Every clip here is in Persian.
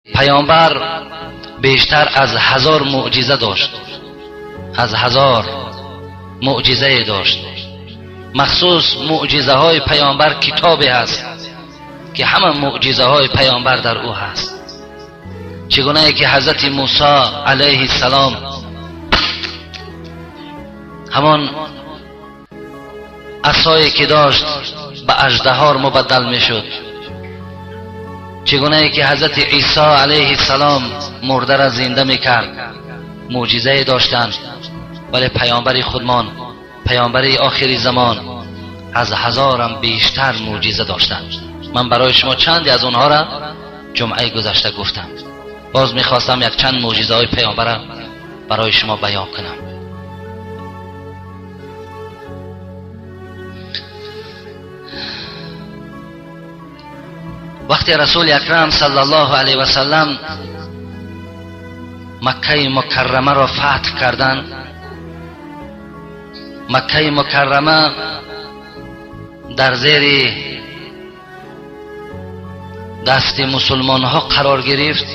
پیامبر بیشتر از 1000 معجزه داشت، از 1000 معجزه داشت. مخصوص معجزه های پیامبر کتابی هست که همه معجزه های پیامبر در او هست. چگونه ای که حضرت موسی علیه السلام همان عصایی که داشت به اژدها مبدل میشد، چگونه ای که حضرت عیسی علیه السلام مرده را زنده میکرد، معجزه داشتند. ولی پیامبر خودمان، پیامبر آخری زمان، از 1000 هم بیشتر معجزه داشتند. من برای شما چندی از اونها را جمعه گذشته گفتم. باز میخواستم یک چند معجزه های پیامبر را برای شما بیان کنم. وقتی رسول اکرم صلی الله علیه و سلم مکه مکرمه را فتح کردند، مکه مکرمه در زیر دست مسلمان ها قرار گرفت.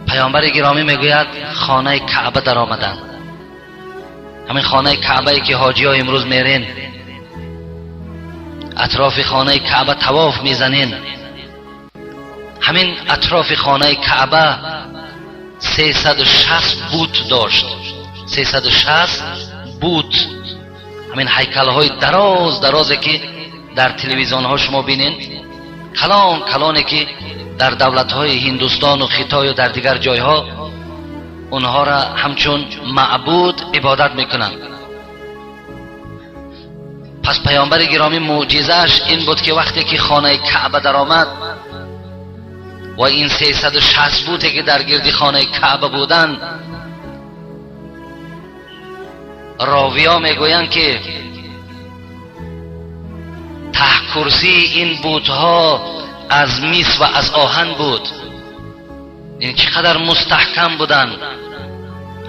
پیامبر گرامی میگوید خانه کعبه در آمدند. همین خانه کعبه ای که حاجی ها امروز میرین، اطراف خانه کعبه طواف میزنین، همین اطراف خانه کعبه 360 بوت داشت، 360 بوت. همین هیکل های دراز درازی که در تلویزیون ها شما بینین، کلان کلانی که در دولت های هندوستان و خیتای و در دیگر جای ها اونها را همچون معبود عبادت میکنن. پس پیامبر گرامی معجزش این بود که وقتی که خانه کعبه در آمد و این 360 بوتی که در گردی خانه کعبه بودن، راویا میگویند که ته کرسی این بوتها از میس و از آهن بود. این چقدر مستحکم بودن.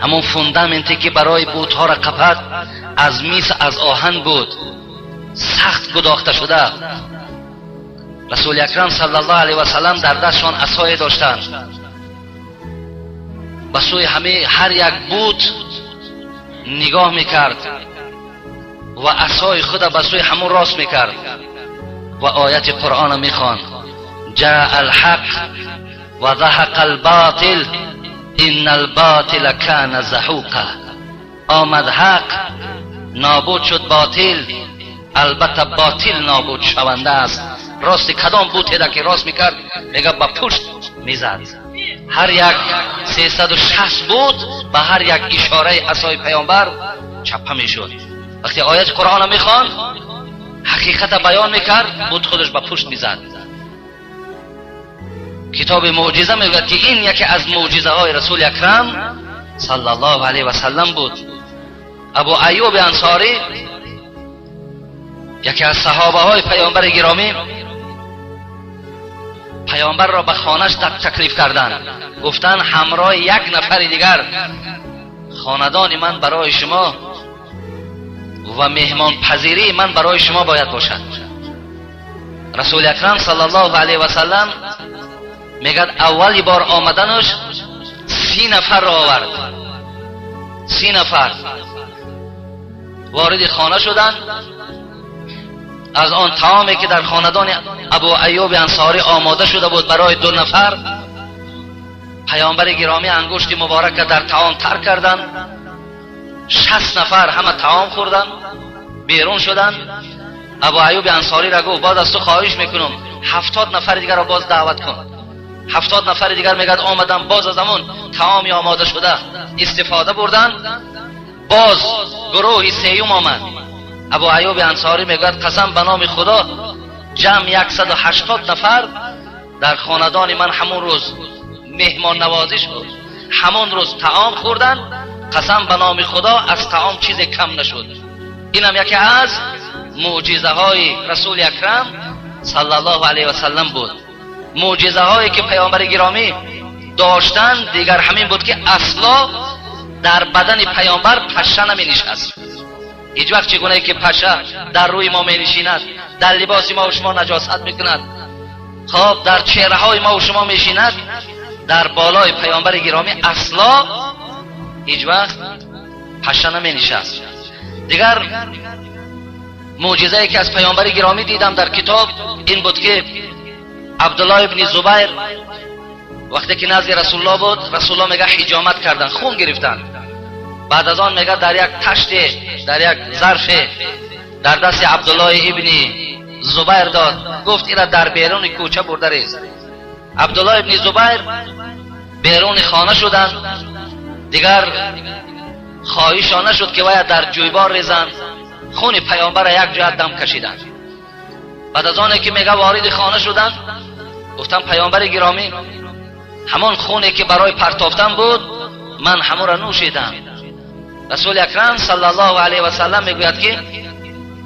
همون فوندامنتی که برای بوتها را قپد از میس از آهن بود، سخت گداخته شده. رسول اکرم صلی الله علیه و سلم در دستشان عصای داشتند، به سوی همه هر یک بوت نگاه میکرد و عصای خود به سوی همون راست میکرد و آیت قرآن میخواند: جاء الحق و ضحق الباطل ان الباطل کان زحوقا. آمد حق، نابود شد باطل، البته باطل نابود شونده است. راست کدام بوته دا که راست میکرد میگه با پشت میزد. هر یک 360 بوت به هر یک اشاره عصای پیامبر چپه میشد. وقتی آیت قرآن میخوان حقیقت بیان میکرد، بوت خودش به پشت میزد. کتاب معجزه میگه که این یکی از معجزه های رسول اکرم صلی الله علیه و سلم بود. ابو ایوب انصاری، یکی از صحابه های پیامبر گرامی، پیامبر را به خانهش تکلیف کردند. گفتند همراه یک نفر دیگر خاندان من برای شما و مهمان پذیری من برای شما باید باشد. رسول اکرم صلی الله علیه و سلم میگه اولی بار آمدنش 30 نفر را آورد. 30 نفر وارد خانه شدند. از آن طعامی که در خاندان ابو ایوب انصاری آماده شده بود برای 2 نفر، پیامبر گرامی انگشت مبارک در طعام تر کردند. 60 نفر همه طعام خوردند، بیرون شدند. ابو ایوب انصاری را گفت باز از تو خواهش میکنم 70 نفر دیگر را باز دعوت کن. 70 نفر دیگر میگد آمدن، باز از همون طعامی آماده شده استفاده بردن. باز گروهی سیوم آمد. ابو ایوب انصاری میگوید قسم به نام خدا جمع 180 نفر در خاندان من همون روز مهمان نوازی شد، همون روز طعام خوردن. قسم به نام خدا از طعام چیزی کم نشد. اینم یکی از معجزه های رسول اکرم صلی الله علیه و سلم بود. معجزه هایی که پیامبر گرامی داشتند دیگر همین بود که اصلا در بدن پیامبر پشه نمی نشست. هیچ وقت چگونه که پشه در روی ما می نشیند، در لباس ما و شما نجاست میکند، خب در چهره های ما و شما میشیند، در بالای پیامبر گرامی اصلا هیچ وقت پشه نمی نشست. دیگر معجزه‌ای که از پیامبر گرامی دیدم در کتاب این بود که عبدالله ابن زبیر وقتی که نزد رسول الله بود، رسول الله میگه حجامت کردن، خون گرفتن. بعد از آن میگه در یک تشت، در یک ظرف در دست عبدالله ابن زبیر داد، گفت اینا در بیرون کوچه برده ریز. عبدالله ابن زبیر بیرون خانه شدن، دیگر خواهشانه شد که باید در جویبار ریزن، خون پیامبر یک جهت دم کشیدن. بعد از آنه که میگه وارد خانه شدن، گفتم پیامبر گرامی همان خونی که برای پرتافتن بود من همون را نوشیدم. رسول اکرم صلی الله علیه و سلم میگوید که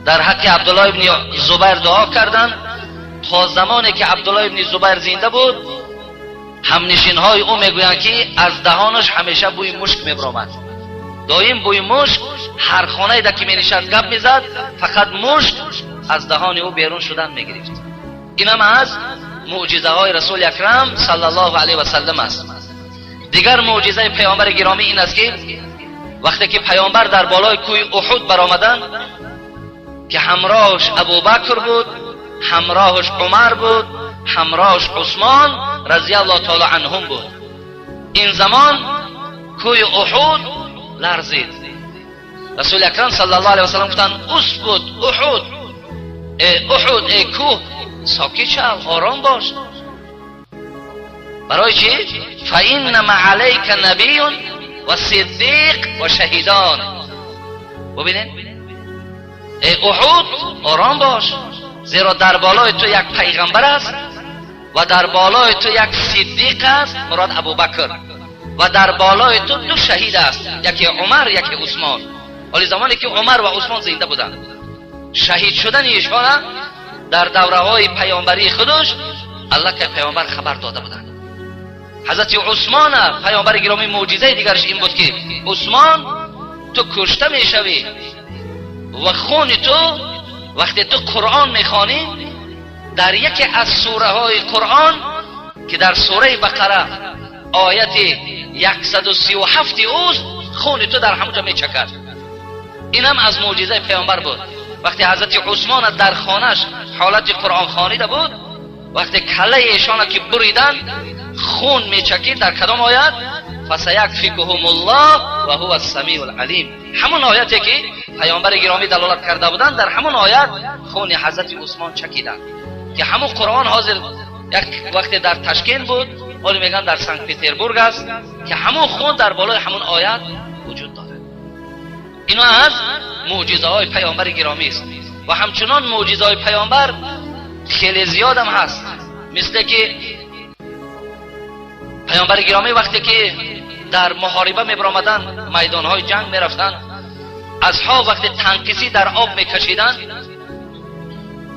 در حق عبدالله ابن زبیر دعا کردند تا زمانی که عبدالله ابن زبیر زنده بود همنشین های او میگویند که از دهانش همیشه بوی مشک میبرامد، دائم بوی مشک، هر خانه در که مینشست گپ میزد فقط مشک از دهان او بیرون شدن میگرفت. اینم از معجزه های رسول اکرم صلی الله علیه و سلم است. دیگر معجزه پیامبر گرامی این است که وقتی که پیامبر در بالای کوه احد برآمدند که همراهش ابوبکر بود، همراهش عمر بود، همراهش عثمان رضی الله تعالی عنهم بود. این زمان کوه احد لرزید. رسول اکرم صلی الله علیه و سلم گفتند اسکت احد، احد ای کوه ساکت شو، آرام باش. برای چی؟ فإن علیک نبی و صدیق و شهیدان. ببینید ای احد آرام باش، زیرا در بالای تو یک پیغمبر است و در بالای تو یک صدیق است، مراد ابوبکر، و در بالای تو دو شهید است، یکی عمر یکی عثمان. ولی زمانی که عمر و عثمان زنده بودند، شهید شدن ایشان در دوره های پیامبری خودش الله که پیامبر خبر داده بودند. حضرت عثمان پیامبر گرامی معجزه دیگرش این بود که عثمان تو کشته میشوی و خون تو وقتی تو قرآن میخوانی در یکی از سوره های قرآن که در سوره بقره آیت 137 اوست، خون تو در همونجا میچکد. این هم از معجزه پیامبر بود. وقتی حضرت عثمان در خانش حالت قرآن خوانیده بود، وقتی کله ایشان که بریدن خون میچکید، در کدام آیت؟ فسیکفیکهم الله و هو السمیع العلیم. همون آیتی که پیامبر گرامی دلالت کرده بودند در همون آیت خون حضرت عثمان چکیدند که همون قرآن حاضر یک وقت در تشکیل بود، ولی میگن در سنت پترزبورگ است که همون خون در بالای همون آیت وجود داره. اینا از معجزه های پیامبر گرامی است. و همچنان معجزه های پیامبر خیلی زیاد هم هست، مثل که پیامبر گرامی وقتی که در محاربه میبرامدن، میدان های جنگ میرفتن، اصحاب وقتی تنکسی در آب میکشیدن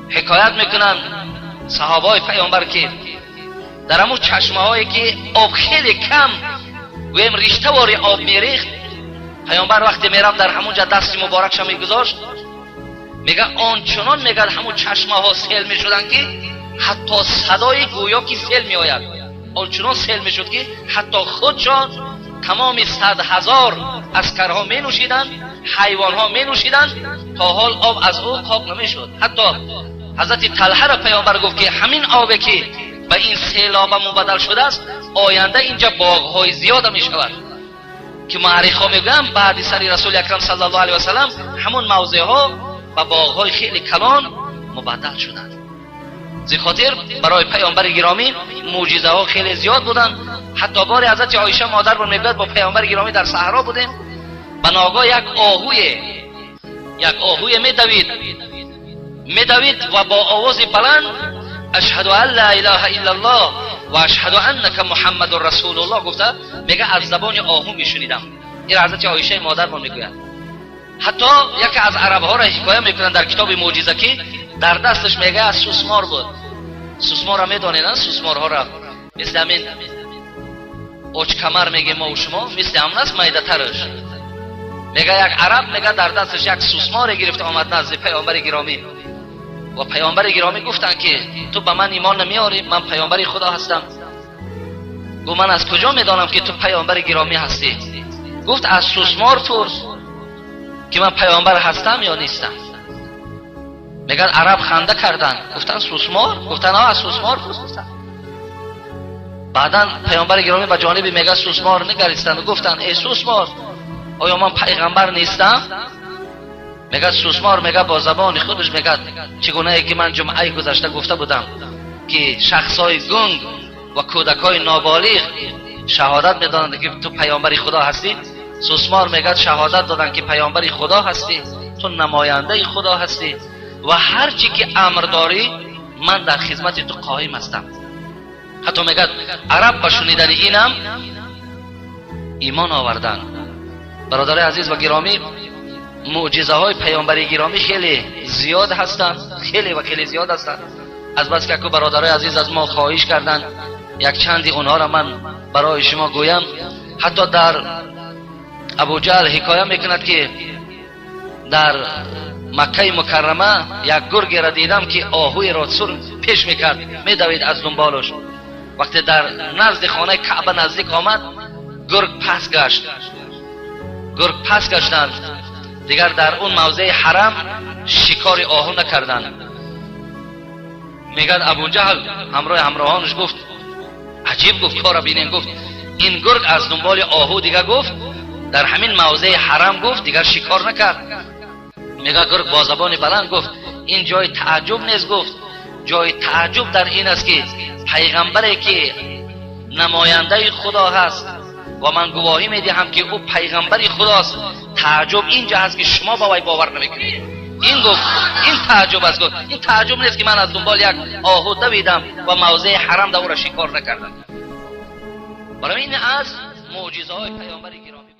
حکایت میکنن صحابه پیامبر که در همون چشمه هایی که آب خیلی کم گویم ریشته واری آب میریخت، پیامبر وقتی میرفت در همونجا دست مبارکش میگذاشت، میگه آنچنان میگه همون چشمه ها سیل میشدن که حتی صدای گویا که سیل میآید، آنچنان سیل میشد که حتی خودشان تمام 100,000 عسکرها می نوشیدن، حیوانها می نوشیدن، تا حال آب از او پاک نمیشد. حتی حضرت طلحه را پیامبر گفت که همین آبی که به این سیلاب مبدل شده است آینده اینجا باغهای زیاد می شود، که معرخا میگن بعد سر رسول اکرم صلی الله علیه و سلم همون موضع ها و باغهای خیلی کلان مبدل شدند. زی خاطر برای پیامبر گرامی معجزه ها خیلی زیاد بودند. حتی بار حضرت عایشه مادر با نبیت با پیامبر گرامی در صحرا بودیم، به ناگاه یک آهوی میدوید و با آواز بلند اشهد ان لا اله الا الله و اشهد انک محمد رسول الله گفته، میگه از زبان آهو میشنیدم. این حضرت عایشه مادر ما میگوید. حتی یکی از عرب ها را حکایت میکنن در کتاب معجزه که در دستش میگه از سوسمار بود. سوسمار را میدونین؟ سوسمار ها را مثل همین اوچ کمر میگه ما و شما، مثل همون است میده ترش. میگه یک عرب میگه در دستش یک سوسمار گرفت آمد نزد پیامبر گرامی و پیامبر گرامی گفتن که تو به من ایمان نمیاری، من پیامبر خدا هستم. گفت من از کجا میدانم که تو پیامبر گرامی هستی؟ گفت از سوسمار پرس که من پیامبر هستم یا نیستم. میگن عرب خنده کردن، گفتن سوسمار؟ گفتن آه از سوسمار پرس. بعدا پیامبر گرامی به جانب میگه سوسمار نگریستند و گفتن ای سوسمار آیا من پیغمبر نیستم؟ میگه سوسمار میگه با زبان خودش میگه چگونه ای که من جمعه گذشته گفته بودم که شخصای گنگ و کودکای نابالغ شهادت میدادند که تو پیامبر خدا هستی. سوسمار میگه شهادت دادن که پیامبر خدا هستی، تو نماینده خدا هستی و هر چی که امر داری من در خدمت تو قائم هستم. حتی میگه عرب با شنیدن اینم ایمان آوردن. برادر عزیز و گرامی، معجزه های پیامبر گرامی خیلی زیاد هستند، خیلی و خیلی زیاد هستند. از بس که برادر عزیز از ما خواهش کردند یک چندی اونها را من برای شما گویم. حتی در ابو جهل حکایه میکند که در مکه مکرمه یک گرگ را دیدم که آهوی را سر پیش میکرد، میدوید از دنبالش. وقتی در نزد خانه کعبه نزدیک آمد گرگ پس گشت، گرگ پس گشتند، دیگر در اون موضع حرم شکار آهو نکردند. میگن ابو جهل همراهانش گفت عجیب، گفت کارا بینین، گفت این گرگ از دنبال آهو دیگر گفت در همین موضع حرم گفت دیگر شکار نکرد. میگه گرگ با زبان بلند گفت این جای تعجب نیست، گفت جای تعجب در این است که پیغمبری که نماینده خدا هست و من گواهی میدهم که او پیغمبر خداست، تعجب اینجا هست که شما با وی باور نمیکنید. این گفت این تعجب است. گفت این تعجب نیست که من از دنبال یک آهو دویدم و موضع حرم در او را شکار نکردم. برای این از معجزه های پیامبر گرامی